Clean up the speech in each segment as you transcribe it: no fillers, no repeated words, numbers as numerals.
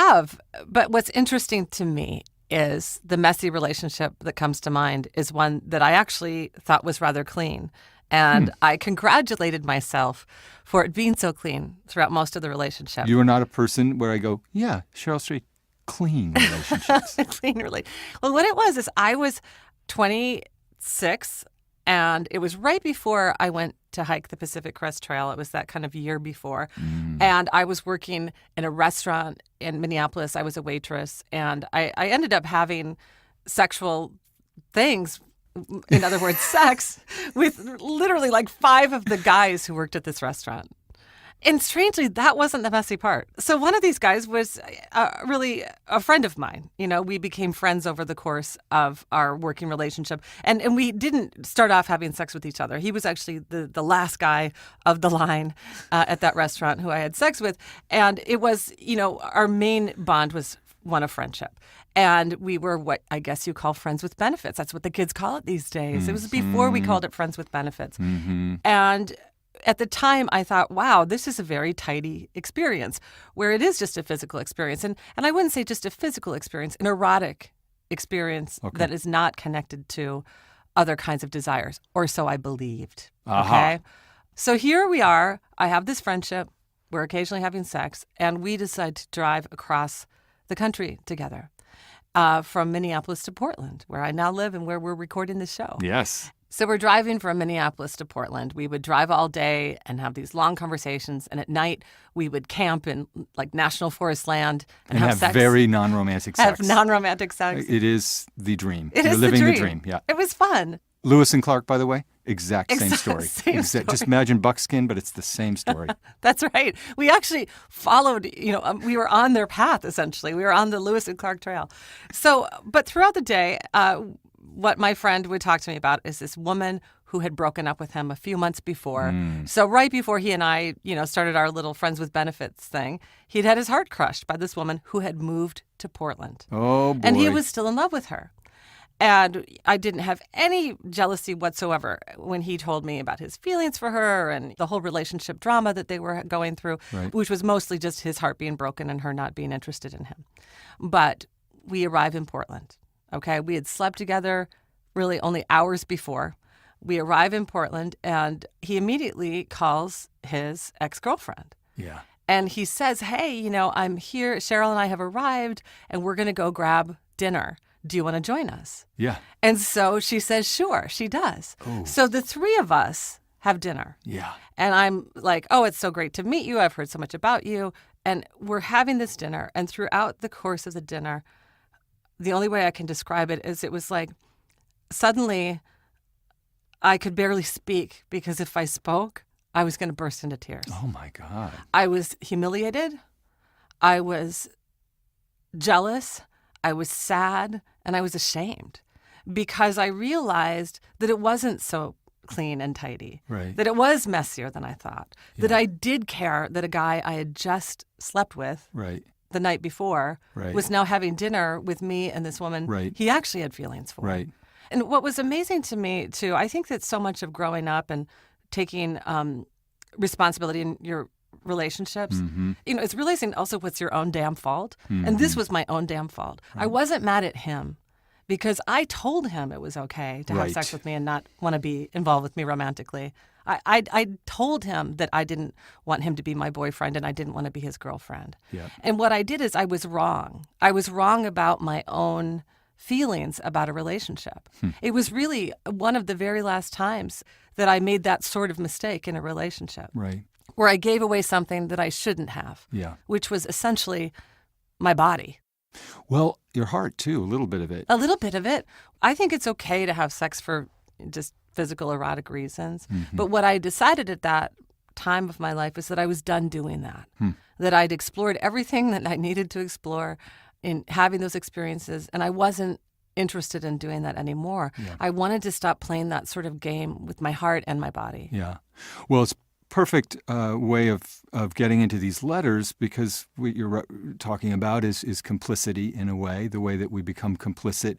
have. But what's interesting to me is the messy relationship that comes to mind is one that I actually thought was rather clean. And I congratulated myself for it being so clean throughout most of the relationship. You are not a person where I go, yeah, Cheryl Street, clean relationships. Clean relationship. Well, what it was is I was 26, and it was right before I went to hike the Pacific Crest Trail. It was that kind of year before. And I was working in a restaurant in Minneapolis. I was a waitress, and I ended up having sexual things, in other words, sex, with literally like 5 of the guys who worked at this restaurant. And strangely, that wasn't the messy part. So one of these guys was really a friend of mine. You know, we became friends over the course of our working relationship. And we didn't start off having sex with each other. He was actually the last guy of the line at that restaurant who I had sex with. And it was, you know, our main bond was one of friendship. And we were what I guess you call friends with benefits. That's what the kids call it these days. It was before we called it friends with benefits. And at the time, I thought, wow, this is a very tidy experience where it is just a physical experience. And I wouldn't say just a physical experience, an erotic experience that is not connected to other kinds of desires, or so I believed. Okay. So here we are. I have this friendship. We're occasionally having sex, and we decide to drive across the country together. From Minneapolis to Portland, where I now live and where we're recording this show. Yes. So we're driving from Minneapolis to Portland. We would drive all day and have these long conversations. And at night, we would camp in like national forest land and have sex. Very non-romantic sex. Have non-romantic sex. It is the dream. You're living the dream. Yeah. It was fun. Lewis and Clark, by the way, exact same story. Same story. Just imagine buckskin, but it's the same story. That's right. We actually followed, we were on their path, essentially. We were on the Lewis and Clark Trail. So, but throughout the day, what my friend would talk to me about is this woman who had broken up with him a few months before. So right before he and I, started our little friends with benefits thing, he'd had his heart crushed by this woman who had moved to Portland. Oh, boy. And he was still in love with her. And I didn't have any jealousy whatsoever when he told me about his feelings for her and the whole relationship drama that they were going through, which was mostly just his heart being broken and her not being interested in him. But we arrive in Portland, okay? We had slept together really only hours before. We arrive in Portland, and he immediately calls his ex-girlfriend. Yeah. And he says, hey, I'm here. Cheryl and I have arrived, and we're going to go grab dinner. Do you want to join us? Yeah. And so she says, sure, she does. Ooh. So the 3 of us have dinner. Yeah. And I'm like, oh, it's so great to meet you. I've heard so much about you. And we're having this dinner. And throughout the course of the dinner, the only way I can describe it is it was like suddenly I could barely speak because if I spoke, I was going to burst into tears. Oh, my God. I was humiliated. I was jealous. I was sad, and I was ashamed because I realized that it wasn't so clean and tidy, that it was messier than I thought, that I did care that a guy I had just slept with the night before was now having dinner with me and this woman he actually had feelings for. Right. And what was amazing to me, too, I think that so much of growing up and taking responsibility in your relationships, it's realizing also what's your own damn fault. And this was my own damn fault. I wasn't mad at him because I told him it was okay to have sex with me and not want to be involved with me romantically. I told him that I didn't want him to be my boyfriend and I didn't want to be his girlfriend. Yeah. And what I did is I was wrong. I was wrong about my own feelings about a relationship. It was really one of the very last times that I made that sort of mistake in a relationship. Right. Where I gave away something that I shouldn't have, which was essentially my body. Well, your heart, too, a little bit of it. A little bit of it. I think it's okay to have sex for just physical, erotic reasons. But what I decided at that time of my life is that I was done doing that, that I'd explored everything that I needed to explore in having those experiences, and I wasn't interested in doing that anymore. I wanted to stop playing that sort of game with my heart and my body. Yeah. Well, it's perfect way of getting into these letters, because what you're talking about is complicity in a way, the way that we become complicit,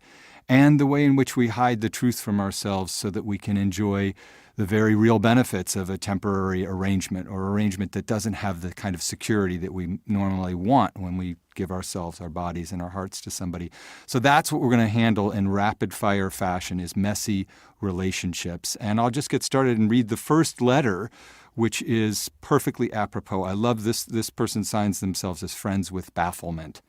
and the way in which we hide the truth from ourselves so that we can enjoy the very real benefits of a temporary arrangement, or arrangement that doesn't have the kind of security that we normally want when we give ourselves, our bodies, and our hearts to somebody. So that's what we're going to handle in rapid-fire fashion, is messy relationships. And I'll just get started and read the first letter, which is perfectly apropos. I love this. This person signs themselves as Friends with Bafflement.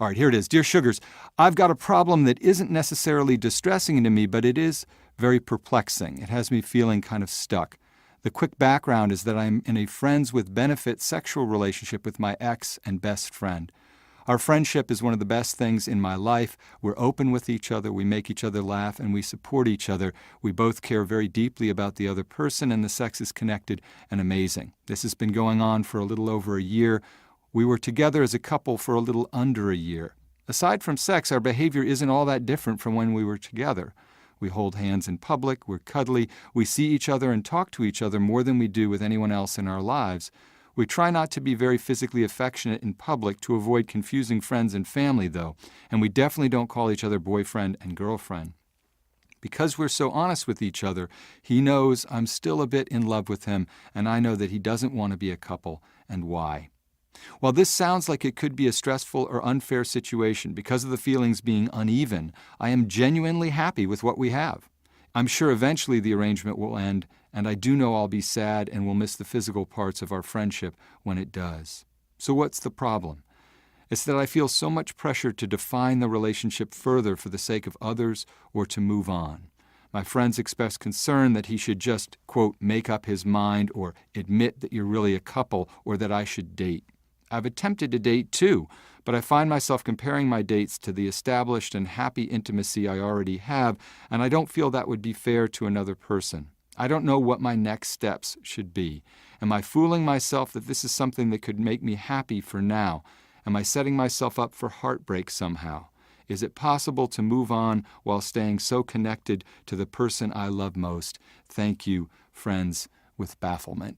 All right, here it is. Dear Sugars, I've got a problem that isn't necessarily distressing to me, but it is very perplexing. It has me feeling kind of stuck. The quick background is that I'm in a friends with benefit sexual relationship with my ex and best friend. Our friendship is one of the best things in my life. We're open with each other, we make each other laugh, and we support each other. We both care very deeply about the other person, and the sex is connected and amazing. This has been going on for a little over a year. We were together as a couple for a little under a year. Aside from sex, our behavior isn't all that different from when we were together. We hold hands in public, we're cuddly, we see each other and talk to each other more than we do with anyone else in our lives. We try not to be very physically affectionate in public to avoid confusing friends and family, though, and we definitely don't call each other boyfriend and girlfriend. Because we're so honest with each other, he knows I'm still a bit in love with him, and I know that he doesn't want to be a couple, and why. While this sounds like it could be a stressful or unfair situation because of the feelings being uneven, I am genuinely happy with what we have. I'm sure eventually the arrangement will end, and I do know I'll be sad and will miss the physical parts of our friendship when it does. So what's the problem? It's that I feel so much pressure to define the relationship further for the sake of others or to move on. My friends express concern that he should just, quote, make up his mind or admit that you're really a couple or that I should date. I've attempted to date too, but I find myself comparing my dates to the established and happy intimacy I already have, and I don't feel that would be fair to another person. I don't know what my next steps should be. Am I fooling myself that this is something that could make me happy for now? Am I setting myself up for heartbreak somehow? Is it possible to move on while staying so connected to the person I love most? Thank you, Friends with Bafflement.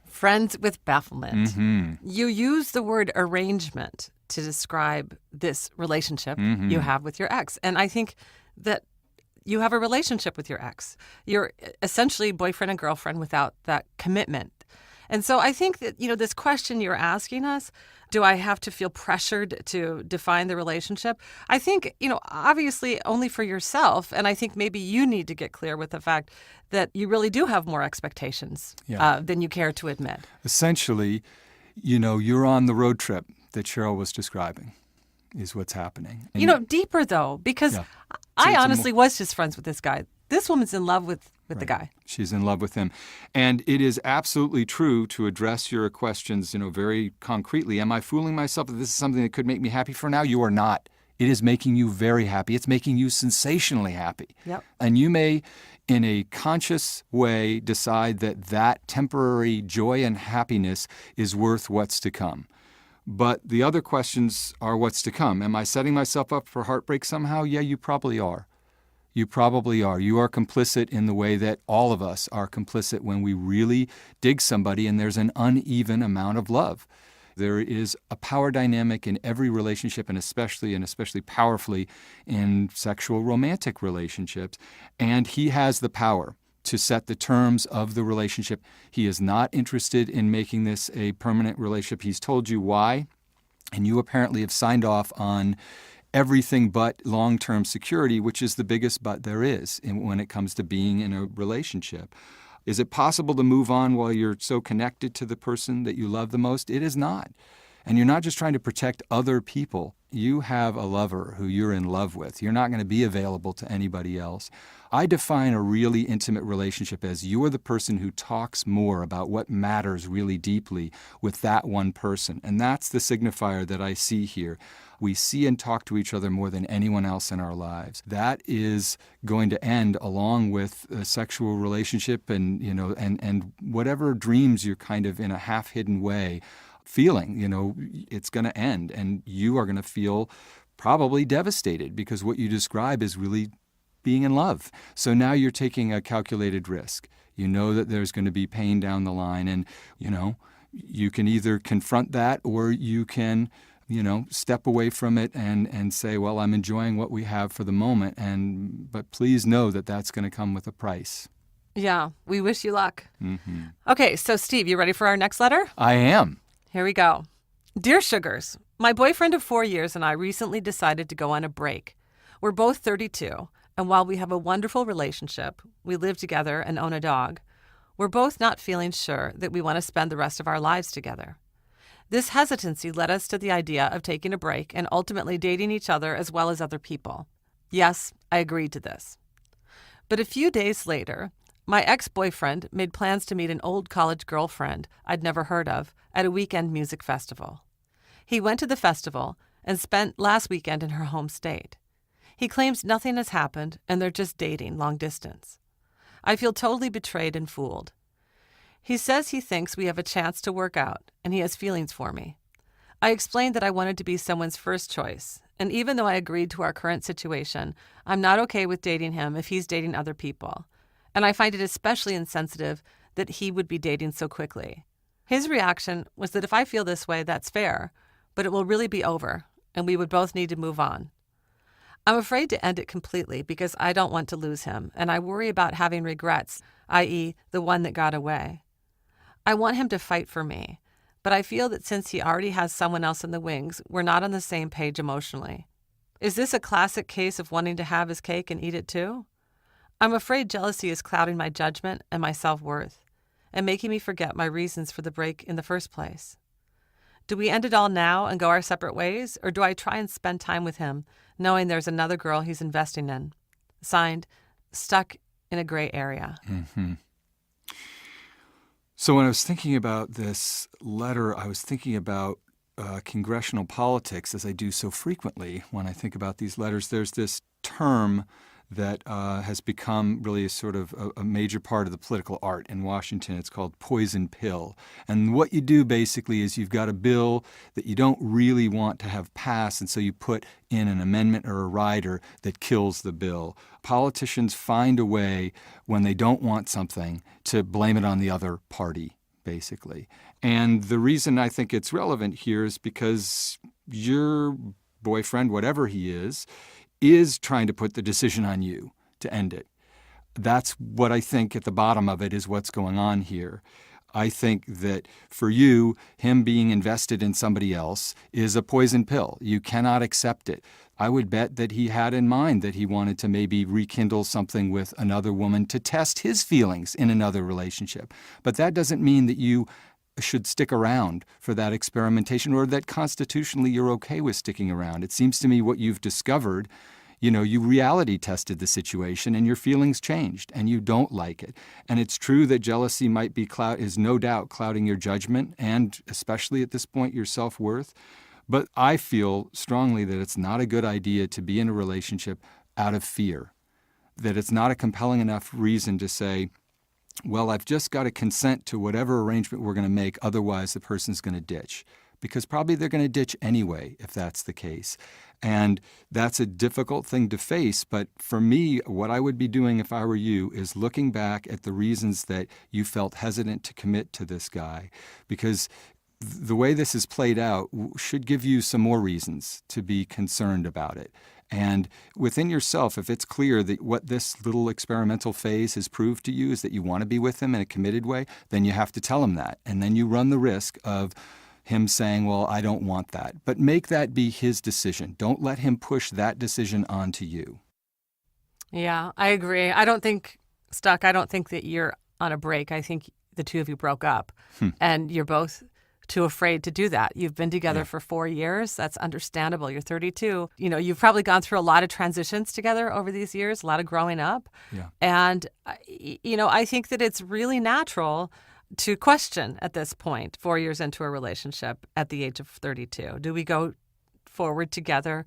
Friends with Bafflement. Mm-hmm. You use the word arrangement to describe this relationship you have with your ex. And I think that you have a relationship with your ex. You're essentially boyfriend and girlfriend without that commitment. And so I think that, this question you're asking us, do I have to feel pressured to define the relationship? I think, obviously only for yourself. And I think maybe you need to get clear with the fact that you really do have more expectations than you care to admit. Essentially, you're on the road trip that Cheryl was describing is what's happening. And deeper though, because Yeah. I honestly was just friends with this guy. This woman's in love with the guy. She's in love with him. And it is absolutely true to address your questions, very concretely. Am I fooling myself that this is something that could make me happy for now? You are not. It is making you very happy. It's making you sensationally happy. Yep. And you may, in a conscious way, decide that temporary joy and happiness is worth what's to come. But the other questions are what's to come. Am I setting myself up for heartbreak somehow? Yeah, you probably are. You probably are. You are complicit in the way that all of us are complicit when we really dig somebody and there's an uneven amount of love. There is a power dynamic in every relationship and especially powerfully in sexual romantic relationships. And he has the power to set the terms of the relationship. He is not interested in making this a permanent relationship. He's told you why, and you apparently have signed off on everything but long-term security, which is the biggest but there is when it comes to being in a relationship. Is it possible to move on while you're so connected to the person that you love the most? It is not. And you're not just trying to protect other people. You have a lover who you're in love with. You're not going to be available to anybody else. I define a really intimate relationship as you are the person who talks more about what matters really deeply with that one person. And that's the signifier that I see here. We see and talk to each other more than anyone else in our lives. That is going to end along with a sexual relationship and whatever dreams you're kind of in a half-hidden way feeling, it's going to end. And you are going to feel probably devastated because what you describe is really being in love. So now you're taking a calculated risk. You know that there's going to be pain down the line, and, you can either confront that or you can, step away from it and say, well, I'm enjoying what we have for the moment, but please know that that's going to come with a price. Yeah, we wish you luck. Mm-hmm. Okay, so Steve, you ready for our next letter? I am. Here we go. Dear Sugars, my boyfriend of 4 years and I recently decided to go on a break. We're both 32, and while we have a wonderful relationship, we live together and own a dog, we're both not feeling sure that we want to spend the rest of our lives together. This hesitancy led us to the idea of taking a break and ultimately dating each other as well as other people. Yes, I agreed to this. But a few days later, my ex-boyfriend made plans to meet an old college girlfriend I'd never heard of at a weekend music festival. He went to the festival and spent last weekend in her home state. He claims nothing has happened and they're just dating long distance. I feel totally betrayed and fooled. He says he thinks we have a chance to work out and he has feelings for me. I explained that I wanted to be someone's first choice, and even though I agreed to our current situation, I'm not okay with dating him if he's dating other people. And I find it especially insensitive that he would be dating so quickly. His reaction was that if I feel this way, that's fair, but it will really be over, and we would both need to move on. I'm afraid to end it completely because I don't want to lose him, and I worry about having regrets, i.e., the one that got away. I want him to fight for me, but I feel that since he already has someone else in the wings, we're not on the same page emotionally. Is this a classic case of wanting to have his cake and eat it too? I'm afraid jealousy is clouding my judgment and my self-worth, and making me forget my reasons for the break in the first place. Do we end it all now and go our separate ways, or do I try and spend time with him, knowing there's another girl he's investing in? Signed, Stuck in a Gray Area. Mm-hmm. So when I was thinking about this letter, I was thinking about congressional politics, as I do so frequently when I think about these letters. There's this term that has become really a sort of a major part of the political art in Washington. It's called poison pill. And what you do basically is you've got a bill that you don't really want to have pass, and so you put in an amendment or a rider that kills the bill. Politicians find a way, when they don't want something, to blame it on the other party, basically. And the reason I think it's relevant here is because your boyfriend, whatever he is trying to put the decision on you to end it. That's what I think at the bottom of it is what's going on here. I think that for you, him being invested in somebody else is a poison pill. You cannot accept it. I would bet that he had in mind that he wanted to maybe rekindle something with another woman to test his feelings in another relationship. But that doesn't mean that you should stick around for that experimentation, or that constitutionally you're okay with sticking around. It seems to me what you've discovered, you reality tested the situation and your feelings changed and you don't like it. And it's true that jealousy is no doubt clouding your judgment and especially at this point your self-worth. But I feel strongly that it's not a good idea to be in a relationship out of fear, that it's not a compelling enough reason to say, well, I've just got to consent to whatever arrangement we're going to make, otherwise the person's going to ditch. Because probably they're going to ditch anyway, if that's the case. And that's a difficult thing to face, but for me, what I would be doing if I were you is looking back at the reasons that you felt hesitant to commit to this guy. Because the way this is played out should give you some more reasons to be concerned about it. And within yourself, if it's clear that what this little experimental phase has proved to you is that you want to be with him in a committed way, then you have to tell him that. And then you run the risk of him saying, well, I don't want that. But make that be his decision. Don't let him push that decision onto you. Yeah, I agree. I don't think that you're on a break. I think the two of you broke up and you're both too afraid to do that. You've been together for 4 years. That's understandable. You're 32. You've probably gone through a lot of transitions together over these years, a lot of growing up. Yeah. And, I think that it's really natural to question at this point, 4 years into a relationship at the age of 32. Do we go forward together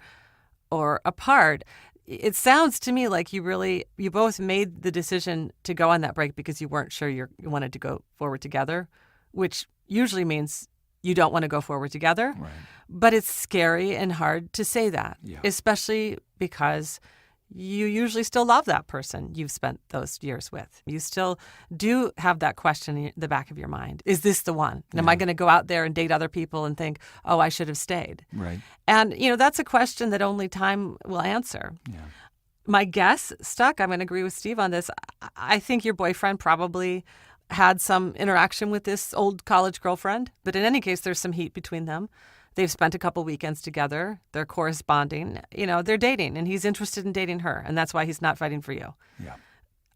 or apart? It sounds to me like you both made the decision to go on that break because you weren't sure you wanted to go forward together, which usually means you don't want to go forward together. Right. But it's scary and hard to say that, Yeah. especially because you usually still love that person you've spent those years with. You still do have that question in the back of your mind. Is this the one? And am I going to go out there and date other people and think, oh, I should have stayed? Right. And, that's a question that only time will answer. Yeah. My guess, Stuck, I'm going to agree with Steve on this. I think your boyfriend probably had some interaction with this old college girlfriend. But in any case, there's some heat between them. They've spent a couple weekends together. They're corresponding. They're dating, and he's interested in dating her, and that's why he's not fighting for you. Yeah.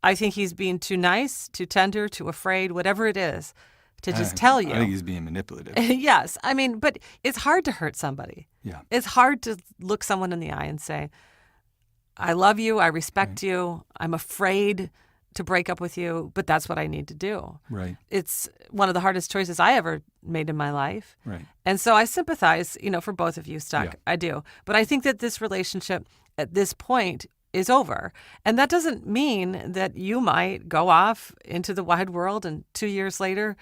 I think he's being too nice, too tender, too afraid, whatever it is, to just tell you. I think he's being manipulative. Yes. But it's hard to hurt somebody. Yeah. It's hard to look someone in the eye and say, I love you, I respect you, I'm afraid to break up with you, but that's what I need to do. Right. It's one of the hardest choices I ever made in my life. Right. And so I sympathize, for both of you, Stuck. Yeah. I do. But I think that this relationship at this point is over. And that doesn't mean that you might go off into the wide world and 2 years later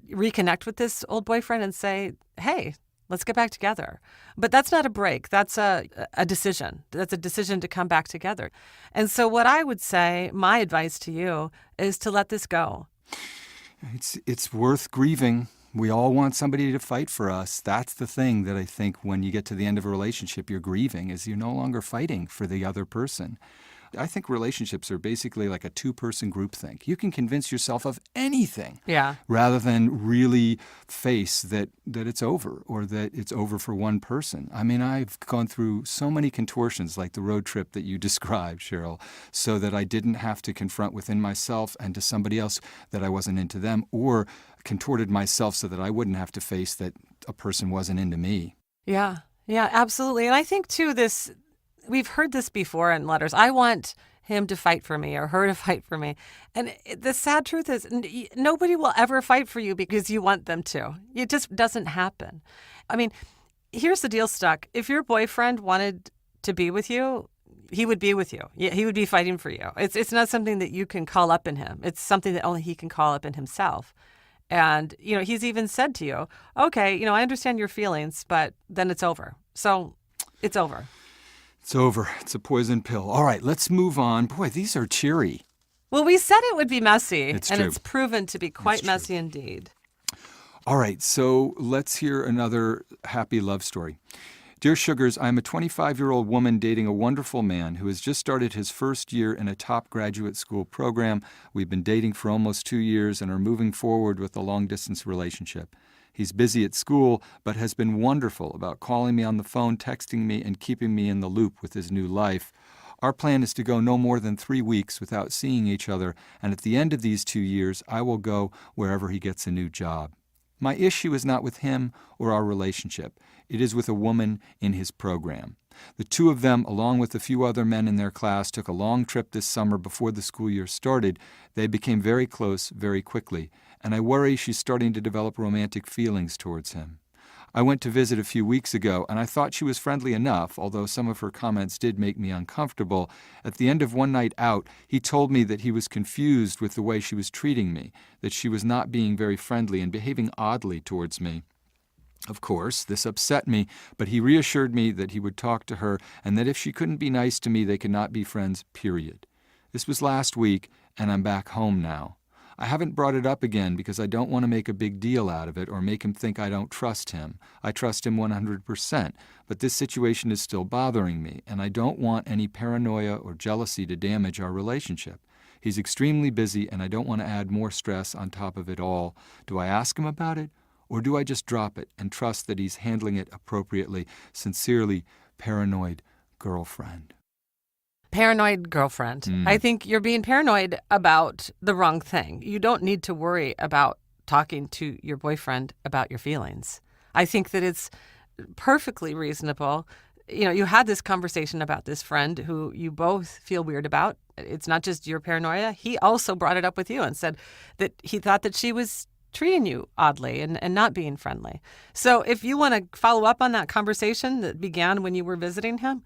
reconnect with this old boyfriend and say, hey, let's get back together. But that's not a break. That's a decision. That's a decision to come back together. And so what I would say, my advice to you, is to let this go. It's worth grieving. We all want somebody to fight for us. That's the thing that I think when you get to the end of a relationship, you're grieving, is you're no longer fighting for the other person. I think relationships are basically like a two-person groupthink. You can convince yourself of anything rather than really face that it's over or that it's over for one person. I mean, I've gone through so many contortions like the road trip that you described, Cheryl, so that I didn't have to confront within myself and to somebody else that I wasn't into them, or contorted myself so that I wouldn't have to face that a person wasn't into me. Yeah, absolutely. And I think, too, we've heard this before in letters. I want him to fight for me or her to fight for me. And the sad truth is nobody will ever fight for you because you want them to. It just doesn't happen. I mean, here's the deal, Stuck. If your boyfriend wanted to be with you, he would be with you. He would be fighting for you. It's not something that you can call up in him. It's something that only he can call up in himself. And, he's even said to you, okay, I understand your feelings, but then it's over. So it's over. It's over. It's a poison pill. All right, let's move on. Boy, these are cheery. Well, we said it would be messy, It's proven to be quite messy indeed. All right, so let's hear another happy love story. Dear Sugars, I'm a 25-year-old woman dating a wonderful man who has just started his first year in a top graduate school program. We've been dating for almost 2 years and are moving forward with a long-distance relationship. He's busy at school, but has been wonderful about calling me on the phone, texting me, and keeping me in the loop with his new life. Our plan is to go no more than 3 weeks without seeing each other, and at the end of these 2 years, I will go wherever he gets a new job. My issue is not with him or our relationship. It is with a woman in his program. The two of them, along with a few other men in their class, took a long trip this summer before the school year started. They became very close very quickly, and I worry she's starting to develop romantic feelings towards him. I went to visit a few weeks ago, and I thought she was friendly enough, although some of her comments did make me uncomfortable. At the end of one night out, he told me that he was confused with the way she was treating me, that she was not being very friendly and behaving oddly towards me. Of course, this upset me, but he reassured me that he would talk to her and that if she couldn't be nice to me, they could not be friends, period. This was last week, and I'm back home now. I haven't brought it up again because I don't want to make a big deal out of it or make him think I don't trust him. I trust him 100%, but this situation is still bothering me, and I don't want any paranoia or jealousy to damage our relationship. He's extremely busy, and I don't want to add more stress on top of it all. Do I ask him about it, or do I just drop it and trust that he's handling it appropriately? Sincerely, paranoid girlfriend. Paranoid girlfriend. I think you're being paranoid about the wrong thing. You don't need to worry about talking to your boyfriend about your feelings. I think that it's perfectly reasonable. You had this conversation about this friend who you both feel weird about. It's not just your paranoia. He also brought it up with you and said that he thought that she was treating you oddly and not being friendly. So if you want to follow up on that conversation that began when you were visiting him,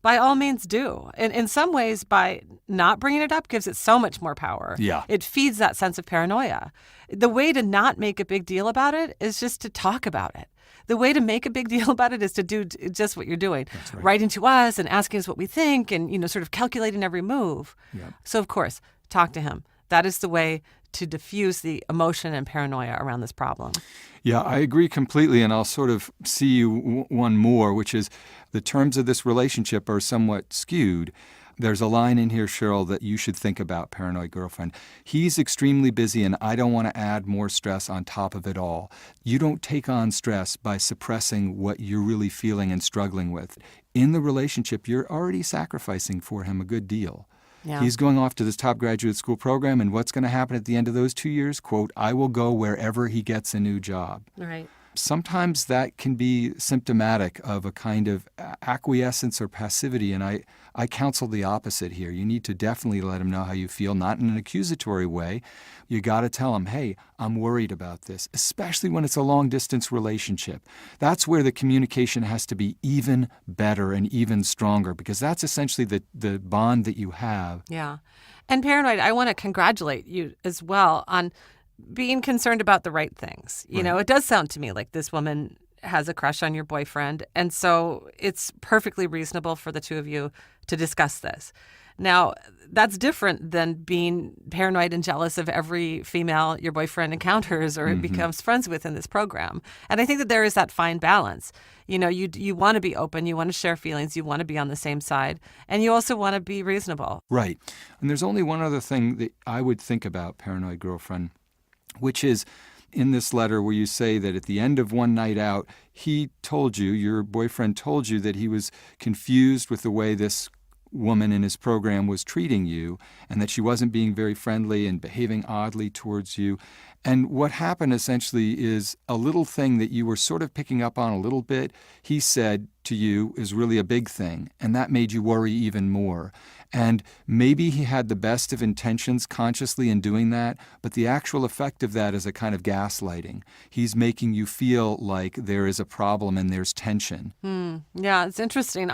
by all means do. And in some ways, by not bringing it up gives it so much more power. Yeah. It feeds that sense of paranoia. The way to not make a big deal about it is just to talk about it. the way to make a big deal about it is to do just what you're doing. That's right. Writing to us and asking us what we think and, sort of calculating every move. Yep. So, of course, talk to him. That is the way to diffuse the emotion and paranoia around this problem. Yeah, I agree completely, and I'll sort of see you one more, which is the terms of this relationship are somewhat skewed. There's a line in here, Cheryl, that you should think about, paranoid girlfriend. He's extremely busy, and I don't want to add more stress on top of it all. You don't take on stress by suppressing what you're really feeling and struggling with. In the relationship, you're already sacrificing for him a good deal. Yeah. He's going off to this top graduate school program, and what's going to happen at the end of those 2 years? Quote, I will go wherever he gets a new job. Right. Sometimes that can be symptomatic of a kind of acquiescence or passivity, and I counsel the opposite here. You need to definitely let him know how you feel, not in an accusatory way. You got to tell him, hey, I'm worried about this, especially when it's a long-distance relationship. That's where the communication has to be even better and even stronger, because that's essentially the bond that you have. Yeah. And paranoid, I want to congratulate you as well on being concerned about the right things. You know, it does sound to me like this woman has a crush on your boyfriend. And so it's perfectly reasonable for the two of you to discuss this. Now, that's different than being paranoid and jealous of every female your boyfriend encounters or becomes friends with in this program. And I think that there is that fine balance. You want to be open, you want to share feelings, you want to be on the same side, and you also want to be reasonable. Right. And there's only one other thing that I would think about, paranoid girlfriend, which is in this letter where you say that at the end of one night out, he told you, your boyfriend told you that he was confused with the way this woman in his program was treating you and that she wasn't being very friendly and behaving oddly towards you. And what happened essentially is a little thing that you were sort of picking up on a little bit, he said to you is really a big thing, and that made you worry even more. And maybe he had the best of intentions consciously in doing that, but the actual effect of that is a kind of gaslighting. He's making you feel like there is a problem and there's tension. Yeah, it's interesting.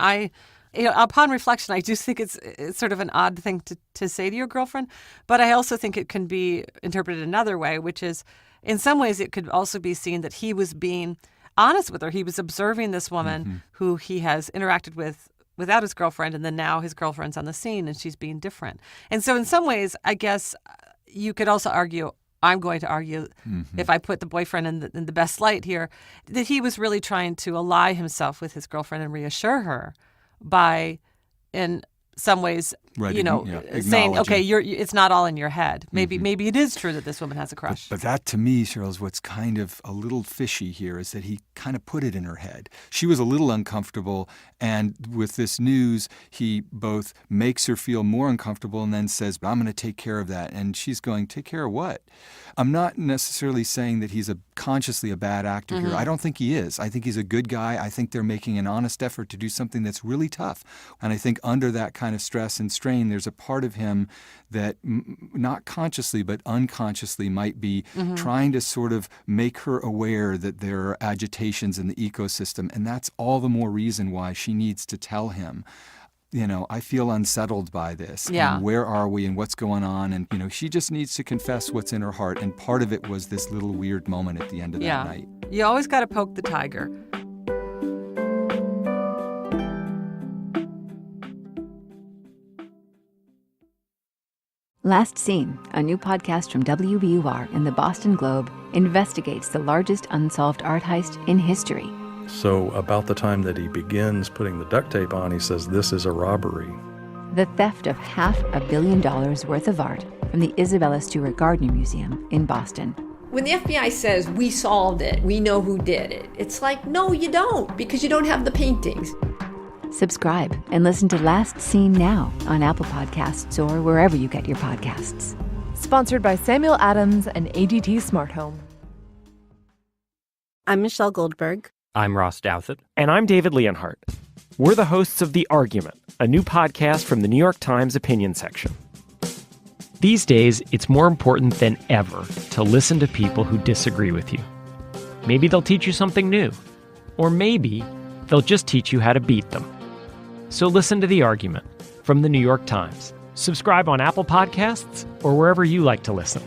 Upon reflection, I do think it's sort of an odd thing to say to your girlfriend, but I also think it can be interpreted another way, which is in some ways it could also be seen that he was being honest with her. He was observing this woman who he has interacted with without his girlfriend, and then now his girlfriend's on the scene and she's being different. And so in some ways, I guess you could also argue, I'm going to argue, if I put the boyfriend in the best light here, that he was really trying to ally himself with his girlfriend and reassure her by, in some ways, saying, okay, it's not all in your head. Maybe it is true that this woman has a crush. But that, to me, Cheryl, is what's kind of a little fishy here, is that he kind of put it in her head. She was a little uncomfortable, and with this news, he both makes her feel more uncomfortable and then says, I'm going to take care of that. And she's going, take care of what? I'm not necessarily saying that he's consciously a bad actor here. I don't think he is. I think he's a good guy. I think they're making an honest effort to do something that's really tough. And I think under that kind of stress and strain, there's a part of him that not consciously but unconsciously might be trying to sort of make her aware that there are agitations in the ecosystem. And that's all the more reason why she needs to tell him, I feel unsettled by this. Yeah. And where are we and what's going on? And, she just needs to confess what's in her heart. And part of it was this little weird moment at the end of that night. You always got to poke the tiger. Last Seen, a new podcast from WBUR and the Boston Globe, investigates the largest unsolved art heist in history. So about the time that he begins putting the duct tape on, he says, this is a robbery. The theft of $500 million worth of art from the Isabella Stewart Gardner Museum in Boston. When the FBI says, we solved it, we know who did it, it's like, no, you don't, because you don't have the paintings. Subscribe and listen to Last Seen now on Apple Podcasts or wherever you get your podcasts. Sponsored by Samuel Adams and ADT Smart Home. I'm Michelle Goldberg. I'm Ross Douthat. And I'm David Leonhardt. We're the hosts of The Argument, a new podcast from the New York Times opinion section. These days, it's more important than ever to listen to people who disagree with you. Maybe they'll teach you something new. Or maybe they'll just teach you how to beat them. So listen to The Argument from the New York Times. Subscribe on Apple Podcasts or wherever you like to listen.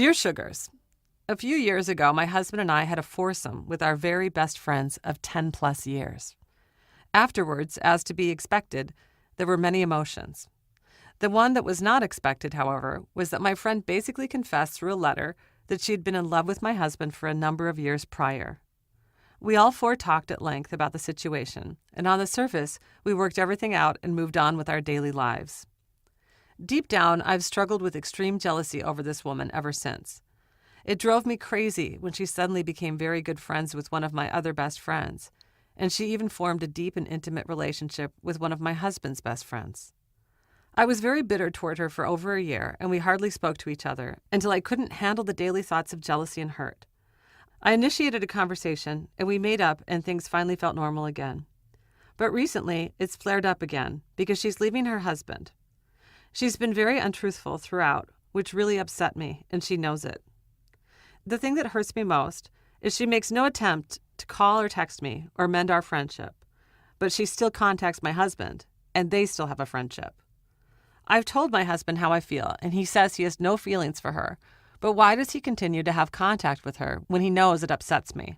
Dear Sugars, a few years ago, my husband and I had a foursome with our very best friends of 10 plus years. Afterwards, as to be expected, there were many emotions. The one that was not expected, however, was that my friend basically confessed through a letter that she had been in love with my husband for a number of years prior. We all four talked at length about the situation, and on the surface, we worked everything out and moved on with our daily lives. Deep down, I've struggled with extreme jealousy over this woman ever since. It drove me crazy when she suddenly became very good friends with one of my other best friends, and she even formed a deep and intimate relationship with one of my husband's best friends. I was very bitter toward her for over a year, and we hardly spoke to each other until I couldn't handle the daily thoughts of jealousy and hurt. I initiated a conversation, and we made up, and things finally felt normal again. But recently, it's flared up again because she's leaving her husband. She's been very untruthful throughout, which really upset me, and she knows it. The thing that hurts me most is she makes no attempt to call or text me or mend our friendship, but she still contacts my husband, and they still have a friendship. I've told my husband how I feel, and he says he has no feelings for her, but why does he continue to have contact with her when he knows it upsets me?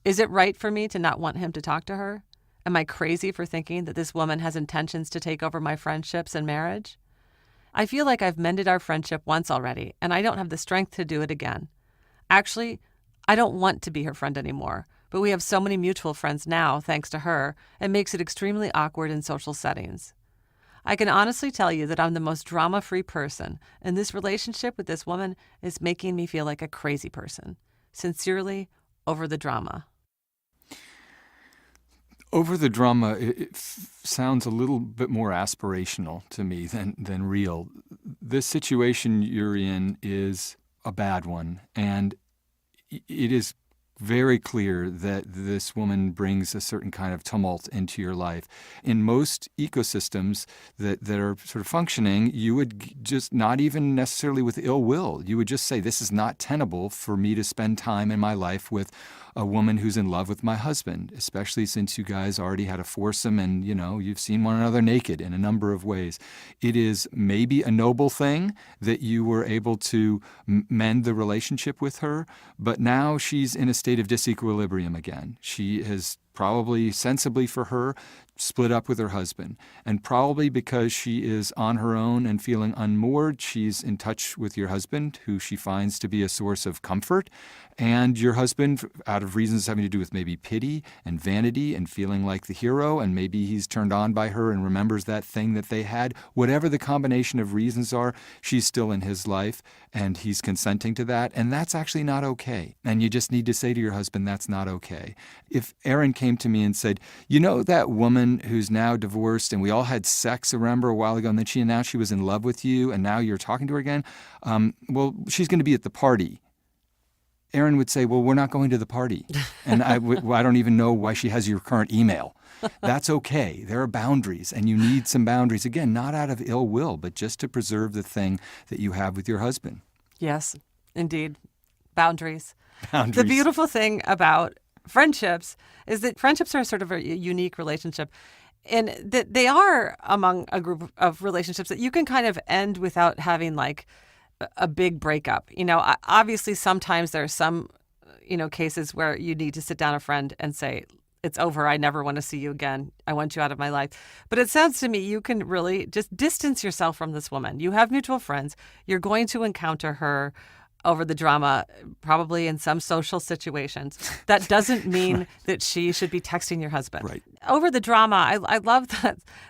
Is it right for me to not want him to talk to her? Am I crazy for thinking that this woman has intentions to take over my friendships and marriage? I feel like I've mended our friendship once already, and I don't have the strength to do it again. Actually, I don't want to be her friend anymore, but we have so many mutual friends now, thanks to her, it makes it extremely awkward in social settings. I can honestly tell you that I'm the most drama-free person, and this relationship with this woman is making me feel like a crazy person. Sincerely, Over the Drama. Over the Drama, it sounds a little bit more aspirational to me than real. This situation you're in is a bad one, and it is very clear that this woman brings a certain kind of tumult into your life. In most ecosystems that are sort of functioning, you would just not even necessarily with ill will. You would just say, this is not tenable for me to spend time in my life with a woman who's in love with my husband, especially since you guys already had a foursome and, you've seen one another naked in a number of ways. It is maybe a noble thing that you were able to mend the relationship with her, but now she's in a state of disequilibrium again. She has probably sensibly for her split up with her husband. And probably because she is on her own and feeling unmoored, she's in touch with your husband, who she finds to be a source of comfort. And your husband, out of reasons having to do with maybe pity and vanity and feeling like the hero, and maybe he's turned on by her and remembers that thing that they had. Whatever the combination of reasons are, she's still in his life and he's consenting to that. And that's actually not okay. And you just need to say to your husband, that's not okay. If Erin came to me and said, that woman who's now divorced and we all had sex, remember, a while ago, and then she announced she was in love with you and now you're talking to her again, well, she's going to be at the party. Erin would say, well, we're not going to the party. And I don't even know why she has your current email. That's okay. There are boundaries, and you need some boundaries. Again, not out of ill will, but just to preserve the thing that you have with your husband. Yes, indeed. Boundaries. Boundaries. The beautiful thing about friendships is that friendships are sort of a unique relationship, and that they are among a group of relationships that you can kind of end without having like a big breakup. Obviously sometimes there are some, cases where you need to sit down a friend and say, it's over. I never want to see you again. I want you out of my life. But it sounds to me you can really just distance yourself from this woman. You have mutual friends. You're going to encounter her over the drama, probably in some social situations. That doesn't mean that she should be texting your husband. Right. Over the drama, I love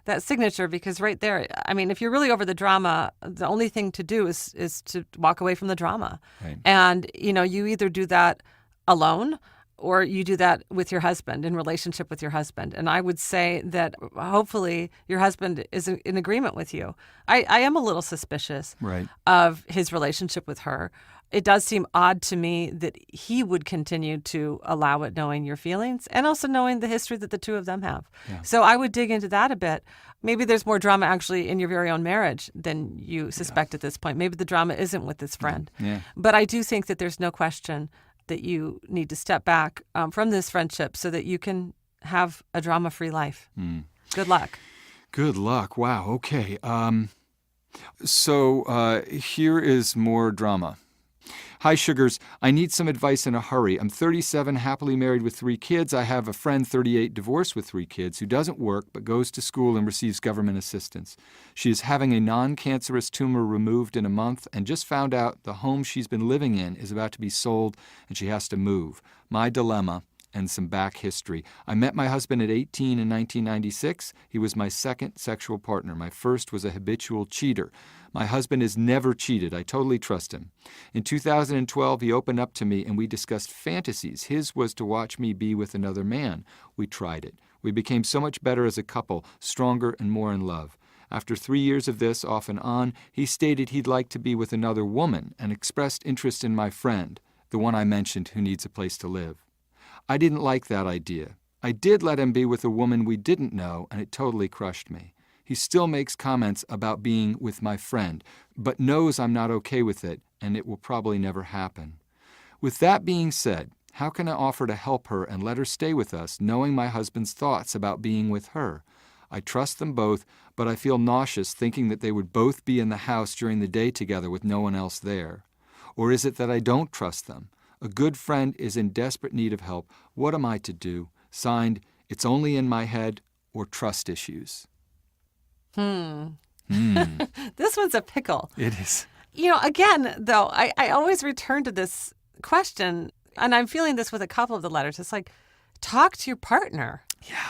that signature, because right there, I mean, if you're really over the drama, the only thing to do is to walk away from the drama. Right. And, you either do that alone or you do that with your husband, in relationship with your husband. And I would say that hopefully your husband is in agreement with you. I am a little suspicious of his relationship with her. It does seem odd to me that he would continue to allow it, knowing your feelings and also knowing the history that the two of them have. Yeah. So I would dig into that a bit. Maybe there's more drama actually in your very own marriage than you suspect at this point. Maybe the drama isn't with this friend. Yeah. But I do think that there's no question that you need to step back from this friendship so that you can have a drama-free life. Good luck. Good luck. Wow. Okay. So here is more drama. Hi, Sugars. I need some advice in a hurry. I'm 37, happily married with 3 kids. I have a friend, 38, divorced with 3 kids, who doesn't work but goes to school and receives government assistance. She is having a non-cancerous tumor removed in a month and just found out the home she's been living in is about to be sold and she has to move. My dilemma and some back history. I met my husband at 18 in 1996. He was my second sexual partner. My first was a habitual cheater. My husband has never cheated. I totally trust him. In 2012, he opened up to me and we discussed fantasies. His was to watch me be with another man. We tried it. We became so much better as a couple, stronger and more in love. After 3 years of this, off and on, he stated he'd like to be with another woman and expressed interest in my friend, the one I mentioned who needs a place to live. I didn't like that idea. I did let him be with a woman we didn't know, and it totally crushed me. He still makes comments about being with my friend, but knows I'm not okay with it, and it will probably never happen. With that being said, how can I offer to help her and let her stay with us, knowing my husband's thoughts about being with her? I trust them both, but I feel nauseous thinking that they would both be in the house during the day together with no one else there. Or is it that I don't trust them? A good friend is in desperate need of help. What am I to do? Signed, It's Only in My Head, or Trust Issues. This one's a pickle. It is. Again, though, I always return to this question, and I'm feeling this with a couple of the letters. It's like, talk to your partner.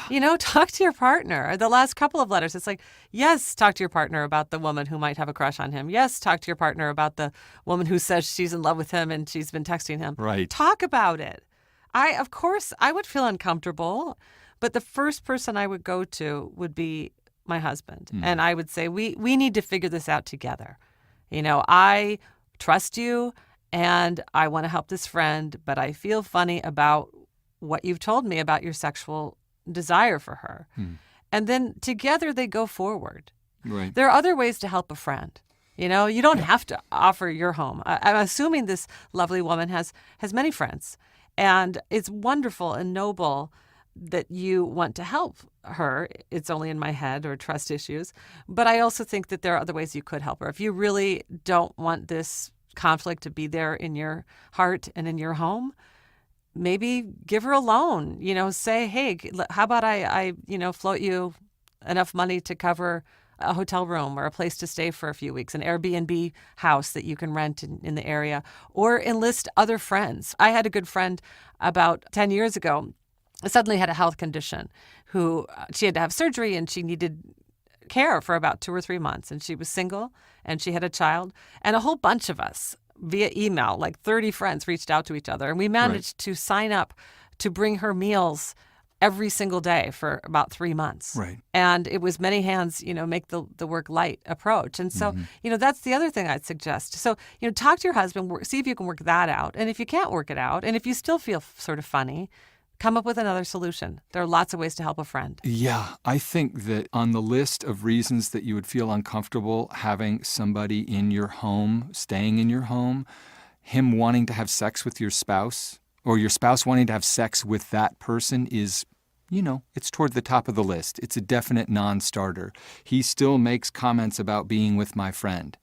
Yeah. Talk to your partner. The last couple of letters, it's like, yes, talk to your partner about the woman who might have a crush on him. Yes, talk to your partner about the woman who says she's in love with him and she's been texting him. Right. Talk about it. Of course, I would feel uncomfortable, but the first person I would go to would be my husband. And I would say, we need to figure this out together. I trust you and I want to help this friend, but I feel funny about what you've told me about your sexual desire for her. And then together they go forward. Right. There are other ways to help a friend. You don't have to offer your home. I'm assuming this lovely woman has many friends. And it's wonderful and noble that you want to help her. It's Only in My Head, or Trust Issues. But I also think that there are other ways you could help her. If you really don't want this conflict to be there in your heart and in your home, maybe give her a loan. Say, hey, how about I float you enough money to cover a hotel room or a place to stay for a few weeks, an Airbnb house that you can rent in the area, or enlist other friends. I had a good friend about 10 years ago, suddenly had a health condition, who she had to have surgery and she needed care for about 2 or 3 months. And she was single and she had a child, and a whole bunch of us via email, like 30 friends, reached out to each other. And we managed to sign up to bring her meals every single day for about 3 months. Right. And it was many hands, make the work light approach. And so, that's the other thing I'd suggest. So, talk to your husband, see if you can work that out. And if you can't work it out, and if you still feel sort of funny, come up with another solution. There are lots of ways to help a friend. Yeah, I think that on the list of reasons that you would feel uncomfortable having somebody in your home, staying in your home, him wanting to have sex with your spouse, or your spouse wanting to have sex with that person is, it's toward the top of the list. It's a definite non-starter. He still makes comments about being with my friend.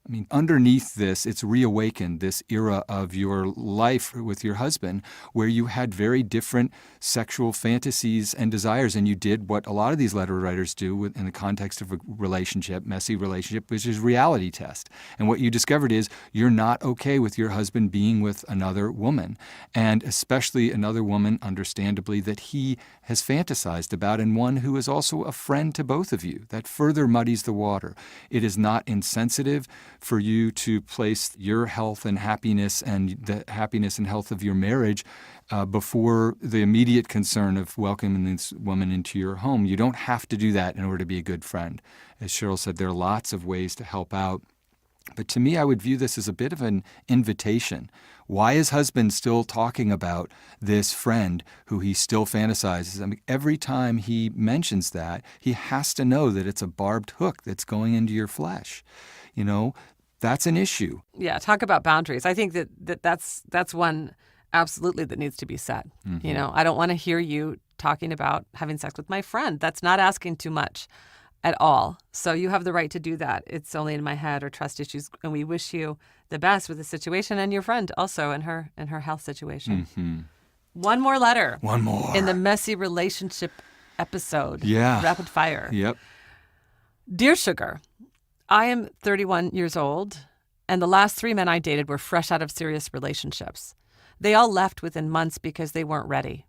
I mean, underneath this, it's reawakened this era of your life with your husband where you had very different sexual fantasies and desires, and you did what a lot of these letter writers do in the context of a relationship, messy relationship, which is reality test. And what you discovered is you're not okay with your husband being with another woman, and especially another woman, understandably, that he has fantasized about, and one who is also a friend to both of you. That further muddies the water. It is not insensitive for you to place your health and happiness and the happiness and health of your marriage before the immediate concern of welcoming this woman into your home. You don't have to do that in order to be a good friend. As Cheryl said, there are lots of ways to help out. But to me, I would view this as a bit of an invitation. Why is husband still talking about this friend who he still fantasizes? I mean, every time he mentions that, he has to know that it's a barbed hook that's going into your flesh. That's an issue. Yeah, talk about boundaries. I think that's one absolutely that needs to be set. I don't want to hear you talking about having sex with my friend. That's not asking too much. at all. So you have the right to do that. It's only in my head or trust issues. And we wish you the best with the situation and your friend also in her health situation. Mm-hmm. One more letter. One more. In the messy relationship episode. Yeah. Rapid fire. Yep. Dear Sugar, I am 31 years old, and the last 3 men I dated were fresh out of serious relationships. They all left within months because they weren't ready.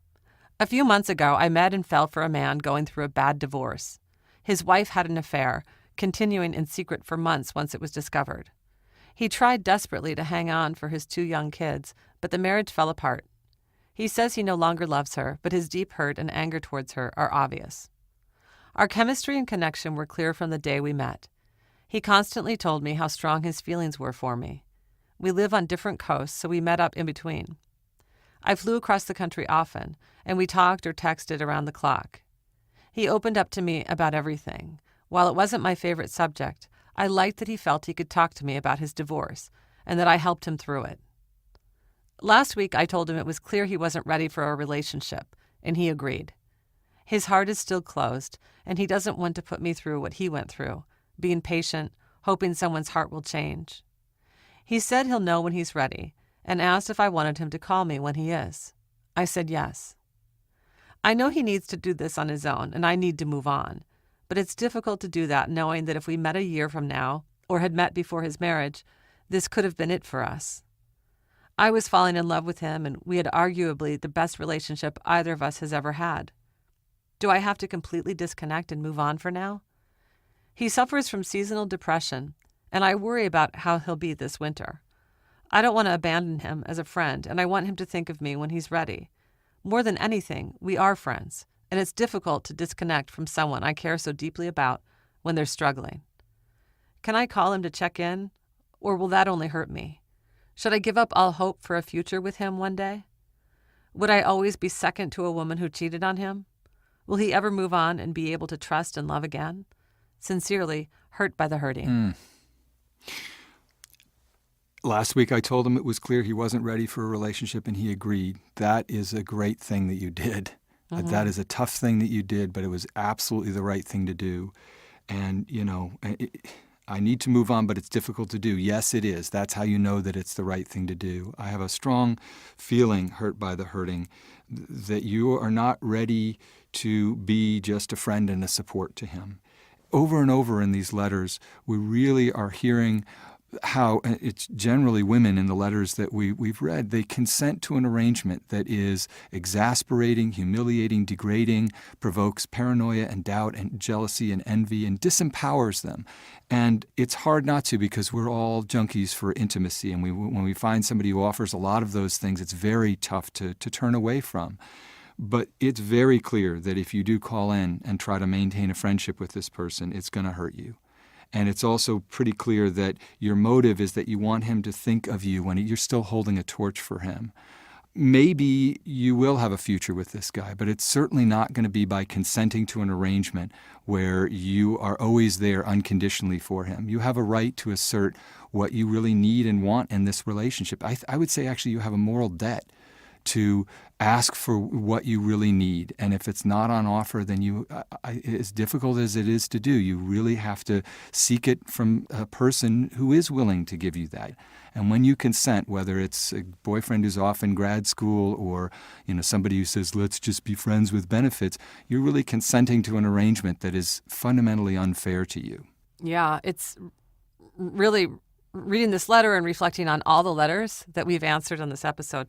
A few months ago, I met and fell for a man going through a bad divorce. His wife had an affair, continuing in secret for months once it was discovered. He tried desperately to hang on for his 2 young kids, but the marriage fell apart. He says he no longer loves her, but his deep hurt and anger towards her are obvious. Our chemistry and connection were clear from the day we met. He constantly told me how strong his feelings were for me. We live on different coasts, so we met up in between. I flew across the country often, and we talked or texted around the clock. He opened up to me about everything. While it wasn't my favorite subject, I liked that he felt he could talk to me about his divorce, and that I helped him through it. Last week, I told him it was clear he wasn't ready for a relationship, and he agreed. His heart is still closed, and he doesn't want to put me through what he went through, being patient, hoping someone's heart will change. He said he'll know when he's ready, and asked if I wanted him to call me when he is. I said yes. I know he needs to do this on his own, and I need to move on, but it's difficult to do that knowing that if we met a year from now, or had met before his marriage, this could have been it for us. I was falling in love with him, and we had arguably the best relationship either of us has ever had. Do I have to completely disconnect and move on for now? He suffers from seasonal depression, and I worry about how he'll be this winter. I don't want to abandon him as a friend, and I want him to think of me when he's ready. More than anything, we are friends, and it's difficult to disconnect from someone I care so deeply about when they're struggling. Can I call him to check in, or will that only hurt me? Should I give up all hope for a future with him one day? Would I always be second to a woman who cheated on him? Will he ever move on and be able to trust and love again? Sincerely, Hurt by the Hurting. Last week I told him it was clear he wasn't ready for a relationship, and he agreed. That is a great thing that you did. That is a tough thing that you did, but it was absolutely the right thing to do. And, I need to move on, but it's difficult to do. Yes, it is. That's how you know that it's the right thing to do. I have a strong feeling, Hurt by the Hurting, that you are not ready to be just a friend and a support to him. Over and over in these letters, we really are hearing how it's generally women in the letters that we've read, they consent to an arrangement that is exasperating, humiliating, degrading, provokes paranoia and doubt and jealousy and envy, and disempowers them. And it's hard not to, because we're all junkies for intimacy, and when we find somebody who offers a lot of those things, it's very tough to turn away from. But it's very clear that if you do call in and try to maintain a friendship with this person, it's going to hurt you. And it's also pretty clear that your motive is that you want him to think of you when you're still holding a torch for him. Maybe you will have a future with this guy, but it's certainly not going to be by consenting to an arrangement where you are always there unconditionally for him. You have a right to assert what you really need and want in this relationship. I would say actually you have a moral debt to ask for what you really need. And if it's not on offer, then as difficult as it is to do, you really have to seek it from a person who is willing to give you that. And when you consent, whether it's a boyfriend who's off in grad school or somebody who says, let's just be friends with benefits, you're really consenting to an arrangement that is fundamentally unfair to you. Yeah, it's really reading this letter and reflecting on all the letters that we've answered on this episode.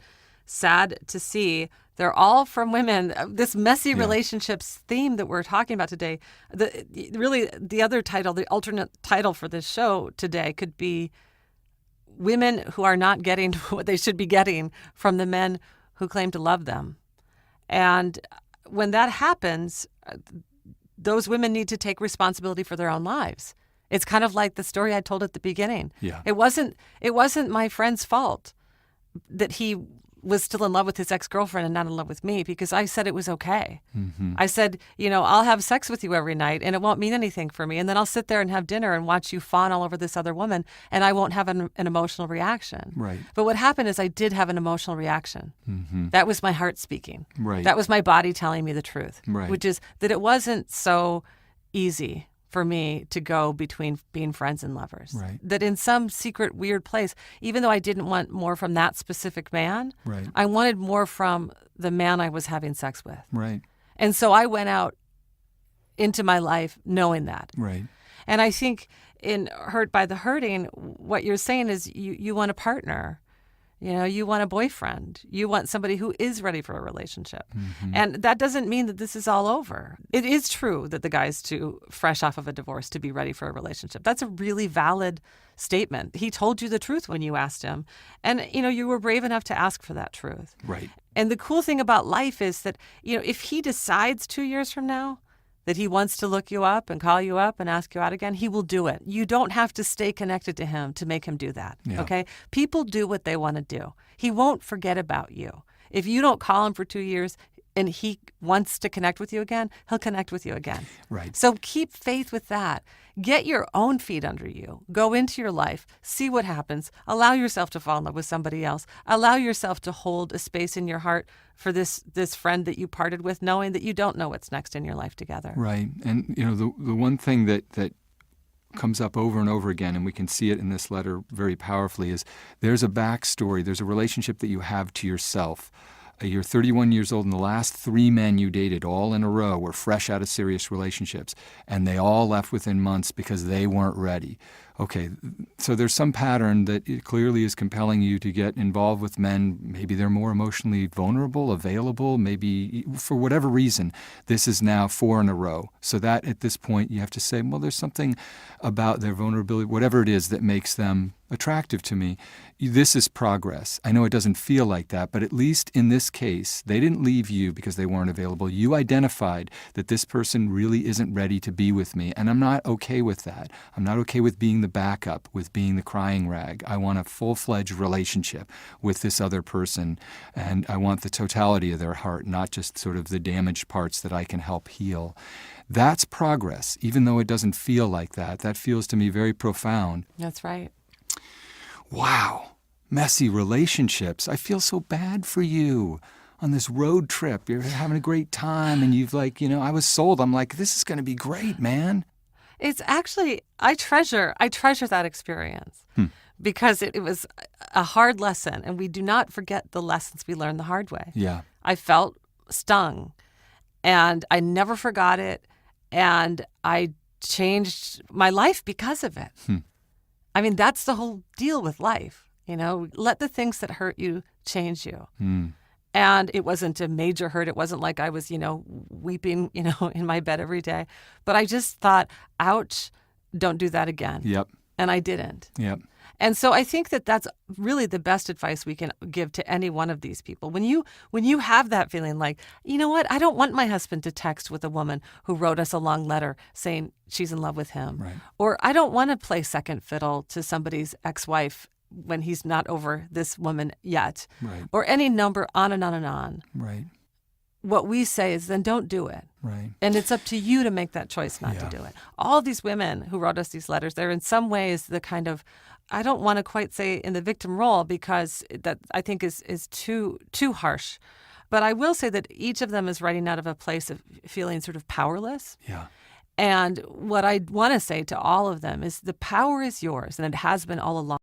Sad to see they're all from women. This messy relationships theme that we're talking about today, the other title, the alternate title for this show today could be women who are not getting what they should be getting from the men who claim to love them. And when that happens, those women need to take responsibility for their own lives. It's kind of like the story I told at the beginning. Yeah. It wasn't my friend's fault that he was still in love with his ex-girlfriend and not in love with me, because I said it was okay. Mm-hmm. I said, I'll have sex with you every night and it won't mean anything for me. And then I'll sit there and have dinner and watch you fawn all over this other woman and I won't have an emotional reaction. Right. But what happened is I did have an emotional reaction. Mm-hmm. That was my heart speaking. Right. That was my body telling me the truth. Right. Which is that it wasn't so easy for me to go between being friends and lovers. Right. That in some secret, weird place, even though I didn't want more from that specific man, Right. I wanted more from the man I was having sex with. Right. And so I went out into my life knowing that. Right. And I think in Hurt by the Hurting, what you're saying is you want a partner. You want a boyfriend. You want somebody who is ready for a relationship. Mm-hmm. And that doesn't mean that this is all over. It is true that the guy's too fresh off of a divorce to be ready for a relationship. That's a really valid statement. He told you the truth when you asked him. And, you were brave enough to ask for that truth. Right. And the cool thing about life is that, if he decides 2 years from now that he wants to look you up and call you up and ask you out again, he will do it. You don't have to stay connected to him to make him do that, Yeah. okay? People do what they want to do. He won't forget about you. If you don't call him for 2 years and he wants to connect with you again, he'll connect with you again. Right. So keep faith with that. Get your own feet under you. Go into your life. See what happens. Allow yourself to fall in love with somebody else. Allow yourself to hold a space in your heart for this friend that you parted with, knowing that you don't know what's next in your life together. Right. And, the one thing that comes up over and over again, and we can see it in this letter very powerfully, is there's a backstory. There's a relationship that you have to yourself. You're 31 years old, and the last 3 men you dated all in a row were fresh out of serious relationships, and they all left within months because they weren't ready. Okay, so there's some pattern that it clearly is compelling you to get involved with men. Maybe they're more emotionally vulnerable, available, maybe for whatever reason. This is now 4 in a row. So that at this point you have to say, well, there's something about their vulnerability, whatever it is, that makes them attractive to me. This is progress. I know it doesn't feel like that, but at least in this case, they didn't leave you because they weren't available. You identified that this person really isn't ready to be with me, and I'm not okay with that. I'm not okay with being the backup, with being the crying rag. I want a full-fledged relationship with this other person, and I want the totality of their heart, not just sort of the damaged parts that I can help heal. That's progress, even though it doesn't feel like that. That feels to me very profound. That's right. Wow, messy relationships. I feel so bad for you. On this road trip, you're having a great time, and you've I was sold. I'm like, this is going to be great, man. It's actually, I treasure that experience because it was a hard lesson, and we do not forget the lessons we learned the hard way. Yeah. I felt stung, and I never forgot it, and I changed my life because of it. I mean, that's the whole deal with life, let the things that hurt you change you. And it wasn't a major hurt. It wasn't like I was, weeping, in my bed every day. But I just thought, ouch, don't do that again. Yep. And I didn't. Yep. And so I think that that's really the best advice we can give to any one of these people. When you have that feeling like, you know what, I don't want my husband to text with a woman who wrote us a long letter saying she's in love with him. Right. Or I don't want to play second fiddle to somebody's ex-wife when he's not over this woman yet. Right. Or any number on and on and on. Right. What we say is then don't do it. Right. And it's up to you to make that choice not to do it. All these women who wrote us these letters, they're in some ways the kind of, I don't want to quite say in the victim role because that I think is too harsh. But I will say that each of them is writing out of a place of feeling sort of powerless. Yeah. And what I want to say to all of them is the power is yours, and it has been all along.